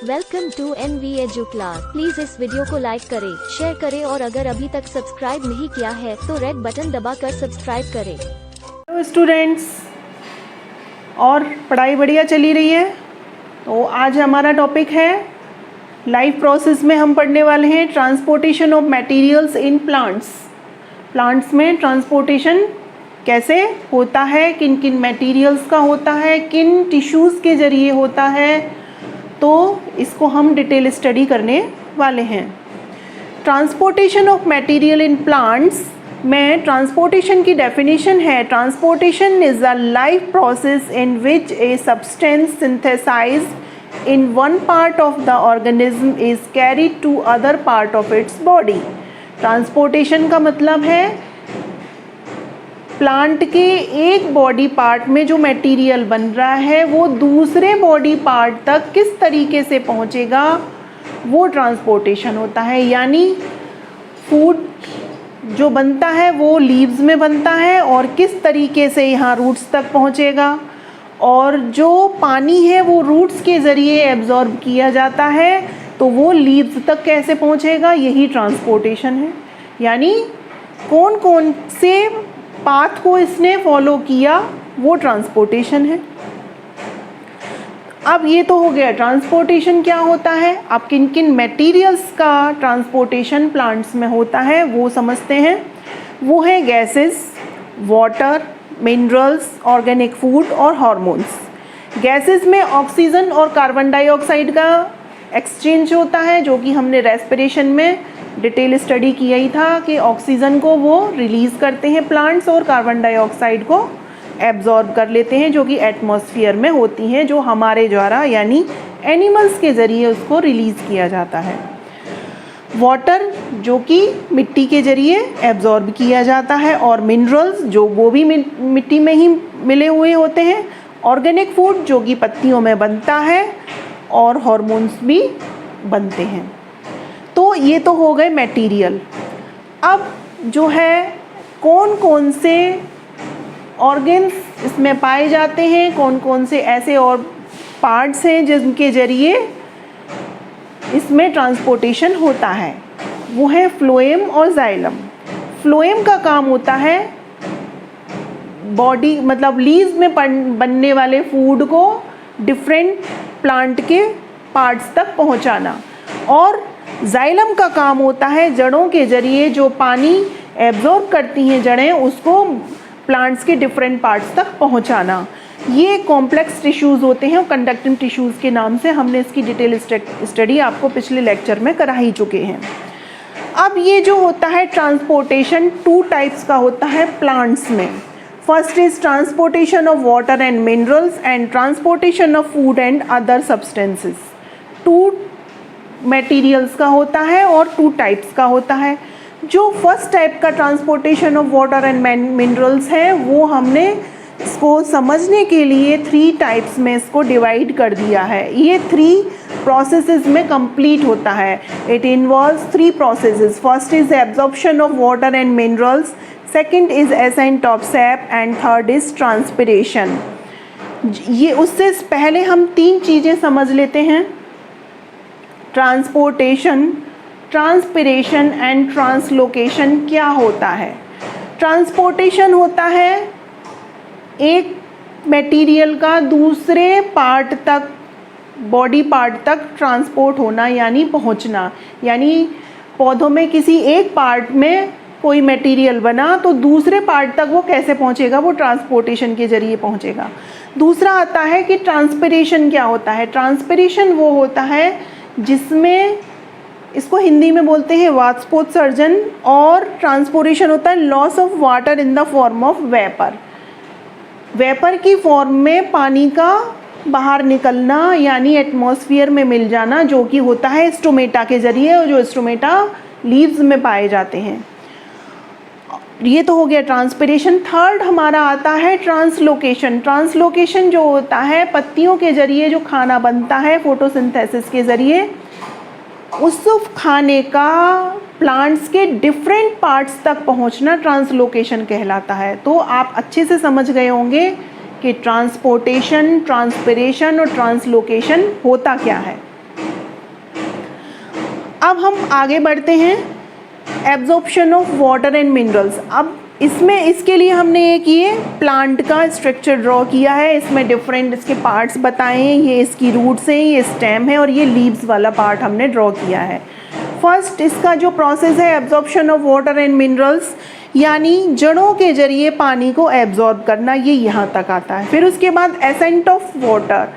Welcome to NV edu class. Please इस video को like करें, शेयर करें और अगर अभी तक सब्सक्राइब नहीं किया है तो रेड बटन दबाकर सब्सक्राइब करें। हेलो स्टूडेंट्स, और पढ़ाई बढ़िया चली रही है। तो आज हमारा टॉपिक है लाइफ प्रोसेस में हम पढ़ने वाले हैं transportation of materials in plants. Plants में ट्रांसपोर्टेशन कैसे होता है, किन किन मटेरियल्स का होता है, किन टिश्यूज़ के ज़रिए होता है, तो इसको हम डिटेल स्टडी करने वाले हैं। Transportation of material in plants में ट्रांसपोर्टेशन की डेफिनेशन है, transportation is a life process in which a substance synthesised in one part of the organism is carried to other part of its body. Transportation का मतलब है plant के एक body part में जो मटेरियल बन रहा है वो दूसरे बॉडी पार्ट तक किस तरीके से पहुंचेगा, वो ट्रांसपोर्टेशन होता है। यानी फूड जो बनता है वो लीव्स में बनता है और किस तरीके से यहाँ रूट्स तक पहुँचेगा, और जो पानी है वो रूट्स के ज़रिए एब्जॉर्ब किया जाता है तो वो लीव्स तक कैसे पहुँचेगा, यही ट्रांसपोर्टेशन है। यानी कौन कौन से पाथ को इसने फॉलो किया, वो ट्रांसपोर्टेशन है। अब ये तो हो गया ट्रांसपोर्टेशन क्या होता है। अब किन किन मटेरियल्स का ट्रांसपोर्टेशन प्लांट्स में होता है वो समझते हैं। वो है gases, water, minerals, organic food और हार्मोन्स। गैसेस में ऑक्सीजन और कार्बन डाइऑक्साइड का एक्सचेंज होता है, जो कि हमने रेस्पिरेशन में डिटेल स्टडी किया ही था कि ऑक्सीजन को वो रिलीज़ करते हैं प्लांट्स और कार्बन डाइऑक्साइड को एब्जॉर्ब कर लेते हैं, जो कि एटमॉस्फेयर में होती हैं, जो हमारे द्वारा यानी एनिमल्स के ज़रिए उसको रिलीज़ किया जाता है। वाटर जो कि मिट्टी के ज़रिए एब्जॉर्ब किया जाता है, और मिनरल्स जो वो भी मिट्टी में ही मिले हुए होते हैं, ऑर्गेनिक फूड जो कि पत्तियों में बनता है, और हार्मोन्स भी बनते हैं। तो ये तो हो गए मटेरियल। अब जो है कौन कौन से ऑर्गन्स इसमें पाए जाते हैं, कौन कौन से ऐसे और पार्ट्स हैं जिनके ज़रिए इसमें ट्रांसपोर्टेशन होता है, वो है फ्लोएम और जाइलम। फ्लोएम का काम होता है बॉडी मतलब लीव्स में बनने वाले फूड को डिफरेंट प्लांट के पार्ट्स तक पहुंचाना, और जाइलम का काम होता है जड़ों के ज़रिए जो पानी एब्जॉर्ब करती हैं जड़ें, उसको प्लांट्स के डिफरेंट पार्ट्स तक पहुंचाना। ये कॉम्प्लेक्स टिश्यूज़ होते हैं और कंडक्टिंग टिश्यूज़ के नाम से हमने इसकी डिटेल स्टडी आपको पिछले लेक्चर में करा ही चुके हैं। अब ये जो होता है ट्रांसपोर्टेशन टू टाइप्स का होता है प्लांट्स में। First is transportation of water and minerals and transportation of food and other substances. Two materials का होता है और टू टाइप्स का होता है। जो फर्स्ट टाइप का transportation of water and minerals है वो हमने इसको समझने के लिए थ्री टाइप्स में इसको डिवाइड कर दिया है। ये थ्री प्रोसेसेस में कंप्लीट होता है। It involves three processes. First is absorption of water and minerals, second is accent of sap and third is transpiration. ये उससे पहले हम तीन चीज़ें समझ लेते हैं, ट्रांसपोर्टेशन, ट्रांसपिरेशन एंड ट्रांसलोकेशन क्या होता है। ट्रांसपोर्टेशन होता है एक मटेरियल का दूसरे पार्ट तक, बॉडी पार्ट तक ट्रांसपोर्ट होना यानी पहुंचना। यानी पौधों में किसी एक पार्ट में कोई मटेरियल बना तो दूसरे पार्ट तक वो कैसे पहुंचेगा, वो ट्रांसपोर्टेशन के ज़रिए पहुंचेगा। दूसरा आता है कि ट्रांसपिरेशन क्या होता है। ट्रांसपिरेशन वो होता है जिसमें इसको हिंदी में बोलते हैं वाष्पोत्सर्जन, और ट्रांसपोर्टेशन होता है loss of water in the form of vapour. Vapour की फॉर्म में पानी का बाहर निकलना यानी एटमॉस्फेयर में मिल जाना, जो कि होता है स्टोमेटा के ज़रिए, और जो स्टोमेटा लीव्स में पाए जाते हैं। ये तो हो गया ट्रांसपिरेशन। थर्ड हमारा आता है ट्रांसलोकेशन। ट्रांसलोकेशन जो होता है पत्तियों के ज़रिए जो खाना बनता है फोटोसिंथेसिस के ज़रिए, उस खाने का प्लांट्स के डिफरेंट पार्ट्स तक पहुंचना ट्रांसलोकेशन कहलाता है। तो आप अच्छे से समझ गए होंगे कि ट्रांसपोर्टेशन, ट्रांसपिरेशन और ट्रांसलोकेशन होता क्या है। अब हम आगे बढ़ते हैं, absorption of water and minerals. अब इसमें इसके लिए हमने एक ये प्लांट का स्ट्रक्चर ड्रॉ किया है, इसमें डिफरेंट इसके पार्ट्स बताए हैं, ये इसकी रूट्स हैं, ये स्टेम है और ये लीव्स वाला पार्ट हमने ड्रॉ किया है। फर्स्ट इसका जो प्रोसेस है absorption of water and minerals, यानी जड़ों के जरिए पानी को एब्जॉर्ब करना, ये यहाँ तक आता है। फिर उसके बाद ascent of water,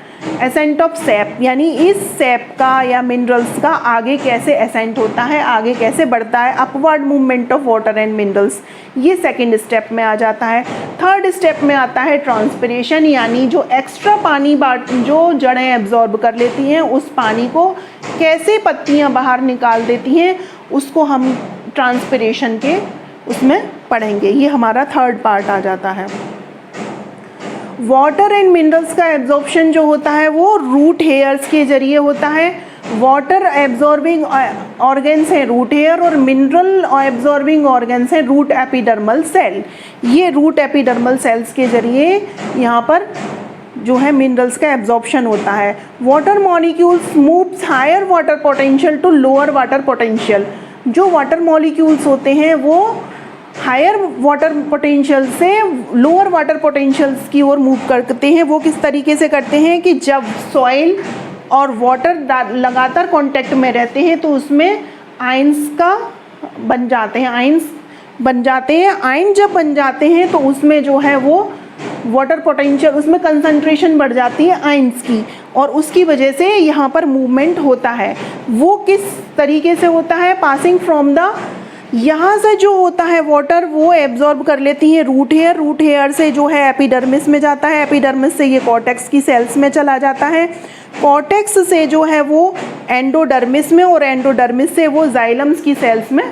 accent of SAP, यानी इस सैप का या मिनरल्स का आगे कैसे एसेंट होता है, आगे कैसे बढ़ता है, upward movement of water and minerals, ये सेकंड स्टेप में आ जाता है। थर्ड स्टेप में आता है ट्रांसपिरेशन, यानी जो एक्स्ट्रा पानी जो जड़ें एब्जॉर्ब कर लेती हैं उस पानी को कैसे पत्तियां बाहर निकाल देती हैं, उसको हम ट्रांसपिरेशन के उसमें पढ़ेंगे। ये हमारा थर्ड पार्ट आ जाता है। वाटर एंड मिनरल्स का एब्जॉर्प्शन जो होता है वो रूट हेयर्स के जरिए होता है। वाटर एब्जॉर्बिंग ऑर्गन्स हैं रूट हेयर और मिनरल एब्जॉर्बिंग ऑर्गन्स हैं रूट एपिडर्मल सेल। ये रूट एपिडर्मल सेल्स के जरिए यहाँ पर जो है मिनरल्स का एब्जॉर्प्शन होता है। Water molecules moves higher water potential to lower water potential. जो वाटर मॉलिक्यूल्स होते हैं वो हायर वाटर पोटेंशियल से लोअर वाटर पोटेंशियल्स की ओर मूव करते हैं। वो किस तरीके से करते हैं कि जब सॉइल और वाटर लगातार कांटेक्ट में रहते हैं तो उसमें आयंस का बन जाते हैं, आयंस बन जाते हैं। आयन जब बन जाते हैं तो उसमें जो है वो वाटर पोटेंशियल, उसमें कंसंट्रेशन बढ़ जाती है आयंस की और उसकी वजह से यहाँ पर मूवमेंट होता है। वो किस तरीके से होता है, पासिंग फ्रॉम द, यहाँ से जो होता है वाटर वो एब्जॉर्ब कर लेती है रूट हेयर, रूट हेयर से जो है एपिडर्मिस में जाता है, एपिडर्मिस से ये कॉर्टेक्स की सेल्स में चला जाता है, कॉर्टेक्स से जो है वो एंडोडर्मिस में और एंडोडर्मिस से वो जाइलम्स की सेल्स में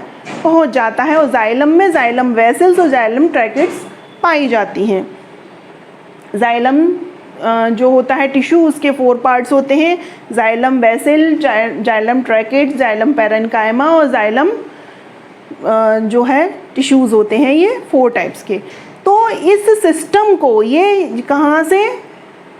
पहुँच जाता है और जाइलम में जाइलम वेसल्स और जाइलम ट्रैकेट्स पाई जाती हैं। जाइलम जो होता है टिश्यू, उसके 4 पार्ट्स होते हैं, xylem vessel, xylem ट्रैकेट, xylem parenchyma और जाइलम जो है टिश्यूज़ होते हैं, ये 4 टाइप्स के। तो इस सिस्टम को ये कहाँ से,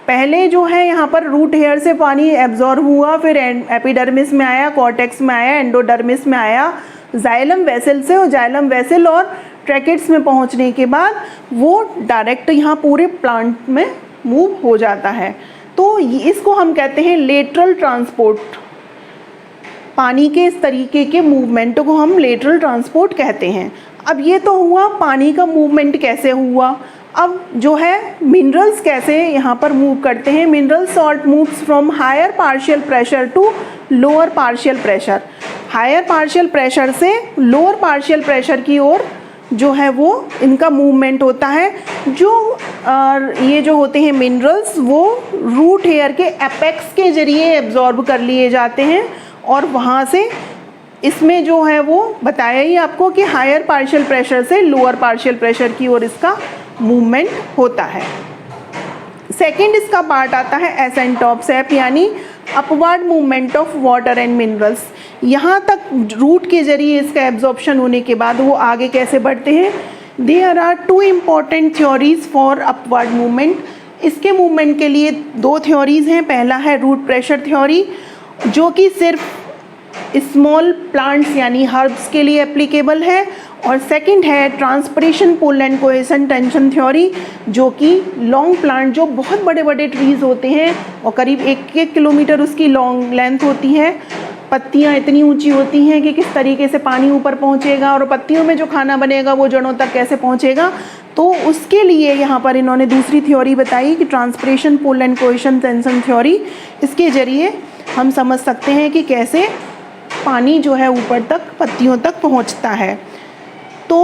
पहले जो है यहाँ पर रूट हेयर से पानी एब्जॉर्ब हुआ, फिर एपिडर्मिस में आया, कॉर्टेक्स में आया, एंडोडर्मिस में आया, जाइलम वेसल से और जाइलम वेसल और ट्रैकेट्स में पहुँचने के बाद वो डायरेक्ट यहाँ पूरे प्लांट में मूव हो जाता है। तो इसको हम कहते हैं लेटरल ट्रांसपोर्ट। पानी के इस तरीके के मूवमेंट को हम लेटरल ट्रांसपोर्ट कहते हैं। अब ये तो हुआ पानी का मूवमेंट कैसे हुआ। अब जो है मिनरल्स कैसे यहाँ पर मूव करते हैं। Mineral salt moves from higher partial pressure to lower partial pressure. Higher partial pressure से लोअर पार्शियल प्रेशर की ओर जो है वो इनका मूवमेंट होता है। जो ये जो होते हैं मिनरल्स वो रूट हेयर के एपेक्स के जरिए एब्जॉर्ब कर लिए जाते हैं और वहाँ से इसमें जो है वो बताया ही आपको कि हायर पार्शियल प्रेशर से लोअर पार्शियल प्रेशर की ओर इसका मूवमेंट होता है। सेकंड इसका पार्ट आता है एसेंट ऑफ सैप, यानी upward movement of water and minerals. यहाँ तक रूट के जरिए इसका एब्जॉर्प्शन होने के बाद वो आगे कैसे बढ़ते हैं। There are 2 important theories for upward movement. इसके मूवमेंट के लिए 2 थ्योरीज हैं। पहला है रूट प्रेशर थ्योरी जो कि सिर्फ स्मॉल प्लांट्स यानी हर्ब्स के लिए एप्लीकेबल है, और सेकंड है transpiration pull and cohesion tension theory जो कि लॉन्ग प्लांट जो बहुत बड़े बड़े ट्रीज़ होते हैं और करीब 1-1 किलोमीटर उसकी लॉन्ग लेंथ होती है, पत्तियां इतनी ऊंची होती हैं कि किस तरीके से पानी ऊपर पहुंचेगा और पत्तियों में जो खाना बनेगा वो जड़ों तक कैसे पहुंचेगा। तो उसके लिए यहाँ पर इन्होंने दूसरी थ्योरी बताई कि transpiration pull and cohesion tension theory. इसके ज़रिए हम समझ सकते हैं कि कैसे पानी जो है ऊपर तक पत्तियों तक पहुंचता है। तो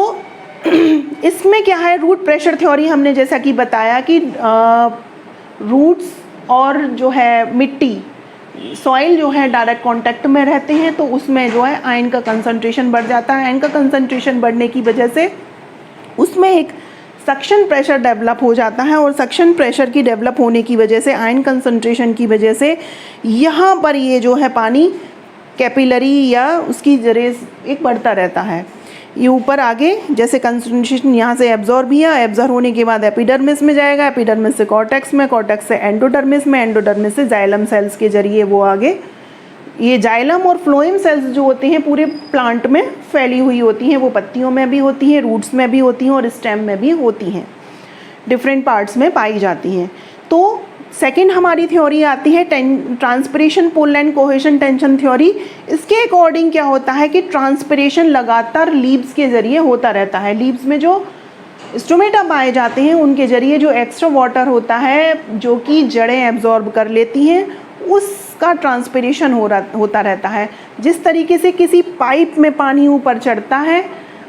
इसमें क्या है, रूट प्रेशर थ्योरी हमने जैसा कि बताया कि रूट्स और जो है मिट्टी सॉइल जो है डायरेक्ट कांटेक्ट में रहते हैं तो उसमें जो है आयन का कंसंट्रेशन बढ़ जाता है। आयन का कंसंट्रेशन बढ़ने की वजह से उसमें एक सक्शन प्रेशर डेवलप हो जाता है और सक्शन प्रेशर की डेवलप होने की वजह से आयन कंसंट्रेशन की वजह से यहाँ पर ये जो है पानी कैपिलरी या उसकी जरिए एक बढ़ता रहता है। ये ऊपर आगे जैसे कंसंट्रेशन यहाँ से एब्जॉर्ब किया, एब्जॉर्ब होने के बाद एपिडर्मिस में जाएगा, एपिडर्मिस से कॉर्टेक्स में, कॉर्टेक्स से एंडोडर्मिस में, एंडोडर्मिस से जाइलम सेल्स के जरिए वो आगे ये जाइलम और फ्लोएम सेल्स जो होते हैं पूरे प्लांट में फैली हुई होती हैं, वो पत्तियों में भी होती हैं, रूट्स में भी होती हैं और स्टेम में भी होती हैं, डिफरेंट पार्ट्स में पाई जाती हैं। तो सेकंड हमारी थ्योरी आती है transpiration pull and cohesion tension theory. इसके अकॉर्डिंग क्या होता है कि ट्रांसपिरेशन लगातार लीव्स के ज़रिए होता रहता है। लीव्स में जो स्टोमेटा पाए जाते हैं उनके ज़रिए जो एक्स्ट्रा वाटर होता है जो कि जड़ें एब्जॉर्ब कर लेती हैं, उसका ट्रांसपिरेशन होता रहता है। जिस तरीके से किसी पाइप में पानी ऊपर चढ़ता है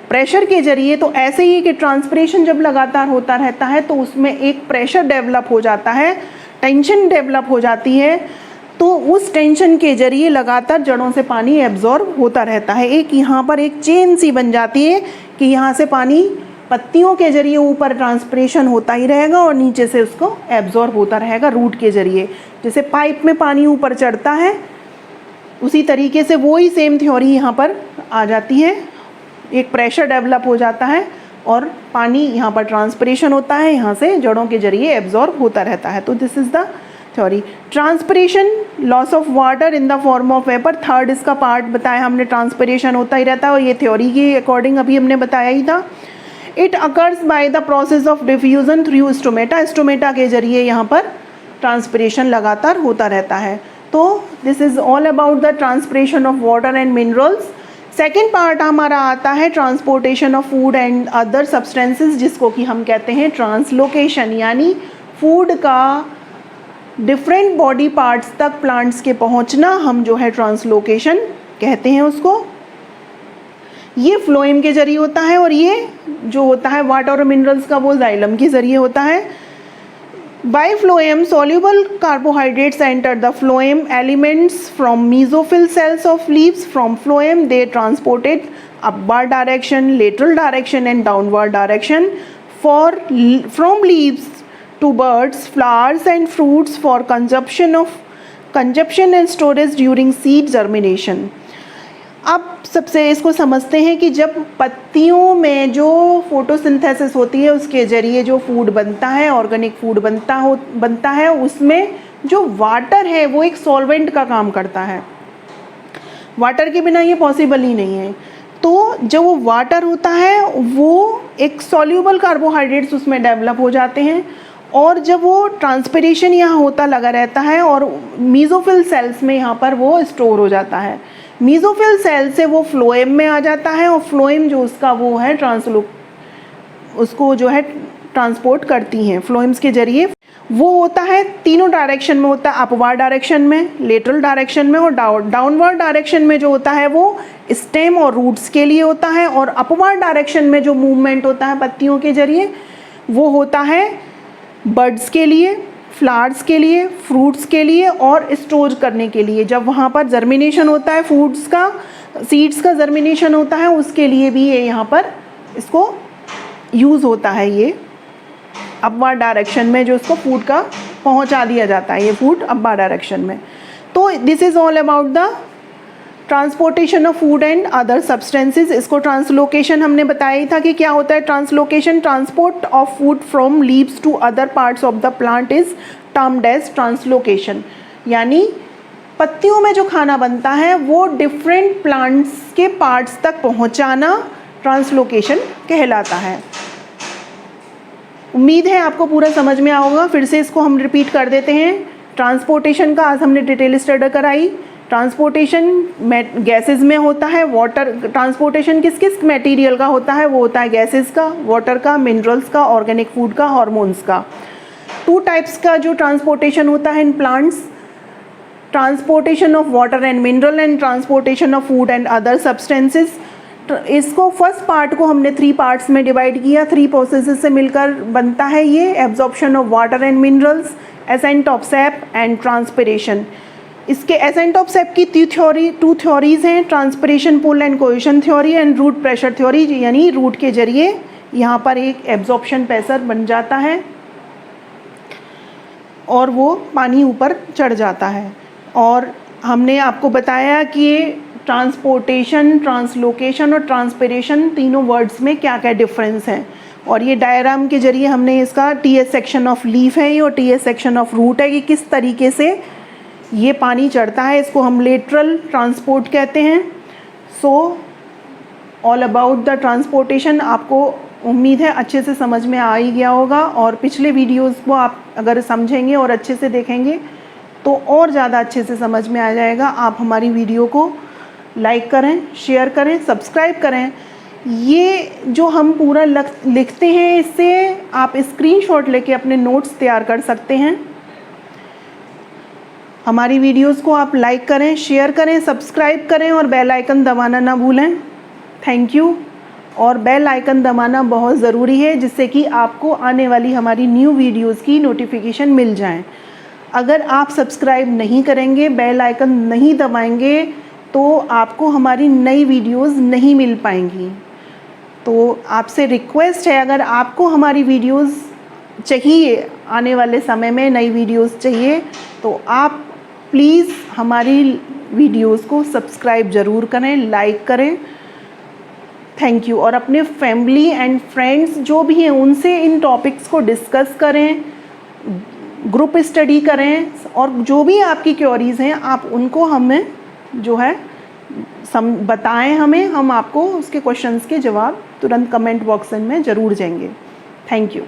प्रेशर के ज़रिए, तो ऐसे ही कि ट्रांसपिरेशन जब लगातार होता रहता है तो उसमें एक प्रेशर डेवलप हो जाता है, टेंशन डेवलप हो जाती है, तो उस टेंशन के ज़रिए लगातार जड़ों से पानी एब्जॉर्ब होता रहता है। एक यहाँ पर एक चेन सी बन जाती है कि यहाँ से पानी पत्तियों के ज़रिए ऊपर ट्रांसपिरेशन होता ही रहेगा और नीचे से उसको एब्जॉर्ब होता रहेगा रूट के ज़रिए। जैसे पाइप में पानी ऊपर चढ़ता है उसी तरीके से वही सेम थ्योरी यहाँ पर आ जाती है। एक प्रेशर डेवलप हो जाता है और पानी यहाँ पर ट्रांसपिरेशन होता है, यहाँ से जड़ों के ज़रिए एब्जॉर्ब होता रहता है। तो this is the theory. Transpiration loss of water in the form of vapour, third इसका पार्ट बताया हमने, ट्रांसपिरेशन होता ही रहता है और ये थ्योरी के अकॉर्डिंग अभी हमने बताया ही था। It occurs by the process of diffusion through stomata, stomata के ज़रिए यहाँ पर ट्रांसपिरेशन लगातार होता रहता है। तो this is all about the transpiration of water and minerals. Second part हमारा आता है transportation of food and other substances, जिसको कि हम कहते हैं ट्रांसलोकेशन, यानी फूड का डिफरेंट बॉडी पार्ट्स तक प्लांट्स के पहुंचना हम जो है ट्रांसलोकेशन कहते हैं उसको। ये फ्लोएम के जरिए होता है और ये जो होता है वाटर और मिनरल्स का वो जाइलम के जरिए होता है। Bye phloem soluble carbohydrates enter the phloem elements from mesophyll cells of leaves. From phloem they transported upward direction, lateral direction and downward direction from leaves to buds, flowers and fruits for consumption and storage during seed germination. अब सबसे इसको समझते हैं कि जब पत्तियों में जो फोटोसिंथेसिस होती है उसके ज़रिए जो फूड बनता है, ऑर्गेनिक फूड बनता है, उसमें जो वाटर है वो एक सॉल्वेंट का काम करता है। वाटर के बिना ये पॉसिबल ही नहीं है। तो जो वो वाटर होता है वो एक सॉल्यूबल कार्बोहाइड्रेट्स उसमें डेवलप हो जाते हैं और जब वो ट्रांसपिरेशन यहाँ होता लगा रहता है और मीजोफिल सेल्स में यहाँ पर वो स्टोर हो जाता है। मीजोफिल सेल से वो फ्लोएम में आ जाता है और फ्लोएम जो उसका वो है उसको जो है ट्रांसपोर्ट करती हैं फ्लोएम्स के जरिए। वो होता है तीनों डायरेक्शन में होता है, अपवर्ड डायरेक्शन में, लेटरल डायरेक्शन में और डाउनवर्ड डायरेक्शन में जो होता है वो स्टेम और रूट्स के लिए होता है और अपवर्ड डायरेक्शन में जो मूवमेंट होता है पत्तियों के जरिए वो होता है बर्ड्स के लिए, फ्लावर्स के लिए, फ्रूट्स के लिए और स्टोर करने के लिए। जब वहाँ पर जर्मिनेशन होता है फूड्स का, सीड्स का जर्मिनेशन होता है उसके लिए भी ये यहाँ पर इसको यूज़ होता है। ये अपवर्ड डायरेक्शन में जो इसको फूड का पहुँचा दिया जाता है, ये फूड अपवर्ड डायरेक्शन में। तो this is all about the transportation of food and other substances. इसको ट्रांसलोकेशन हमने बताया ही था कि क्या होता है translocation. Transport of food from leaves to other parts of the plant is termed as translocation, यानी पत्तियों में जो खाना बनता है वो डिफरेंट प्लांट्स के पार्ट्स तक पहुंचाना ट्रांसलोकेशन कहलाता है। उम्मीद है आपको पूरा समझ में आएगा। फिर से इसको हम रिपीट कर देते हैं। ट्रांसपोर्टेशन का आज हमने डिटेल स्टडी कराई। ट्रांसपोर्टेशन गैसेस में होता है, वाटर ट्रांसपोर्टेशन किस किस मटेरियल का होता है, वो होता है गैसेस का, वाटर का, मिनरल्स का, ऑर्गेनिक फूड का, हार्मोन्स का। 2 टाइप्स का जो ट्रांसपोर्टेशन होता है in plants, transportation of water and mineral and transportation of food and other substances. इसको फर्स्ट पार्ट को हमने 3 पार्ट्स में डिवाइड किया। 3 प्रोसेसेस से मिलकर बनता है ये, absorption of water and minerals, ascent of sap and transpiration. इसके एसेंट ऑफ सैप की 2 थ्योरीज हैं, transpiration pull and cohesion theory and root pressure theory, यानी रूट के जरिए यहाँ पर एक एब्जॉर्प्शन प्रेशर बन जाता है और वो पानी ऊपर चढ़ जाता है। और हमने आपको बताया कि ट्रांसपोर्टेशन, ट्रांसलोकेशन और ट्रांसपिरेशन तीनों वर्ड्स में क्या क्या डिफरेंस हैं। और ये डायग्राम के जरिए हमने इसका टीएस सेक्शन ऑफ लीफ है ये और टीएस सेक्शन ऑफ रूट है कि किस तरीके से ये पानी चढ़ता है, इसको हम लेटरल ट्रांसपोर्ट कहते हैं। So all about the transportation आपको उम्मीद है अच्छे से समझ में आ ही गया होगा, और पिछले वीडियोस को आप अगर समझेंगे और अच्छे से देखेंगे तो और ज़्यादा अच्छे से समझ में आ जाएगा। आप हमारी वीडियो को लाइक करें, शेयर करें, सब्सक्राइब करें। ये जो हम पूरा लिखते हैं, इससे आप स्क्रीनशॉट लेके अपने नोट्स तैयार कर सकते हैं। हमारी वीडियोस को आप लाइक करें, शेयर करें, सब्सक्राइब करें और बेल आइकन दबाना ना भूलें। Thank you. और बेल आइकन दबाना बहुत ज़रूरी है, जिससे कि आपको आने वाली हमारी न्यू वीडियोस की नोटिफिकेशन मिल जाए। अगर आप सब्सक्राइब नहीं करेंगे, बेल आइकन नहीं दबाएंगे, तो आपको हमारी नई वीडियोस नहीं मिल पाएंगी। तो आपसे रिक्वेस्ट है, अगर आपको हमारी वीडियोस चाहिए, आने वाले समय में नई वीडियोस चाहिए, तो आप प्लीज़ हमारी वीडियोस को सब्सक्राइब ज़रूर करें, लाइक करें। Thank you. और अपने फैमिली एंड फ्रेंड्स जो भी हैं उनसे इन टॉपिक्स को डिस्कस करें, ग्रुप स्टडी करें, और जो भी आपकी क्वेरीज़ हैं आप उनको हमें जो है बताएं हमें, हम आपको उसके क्वेश्चंस के जवाब तुरंत कमेंट बॉक्स में ज़रूर देंगे। Thank you.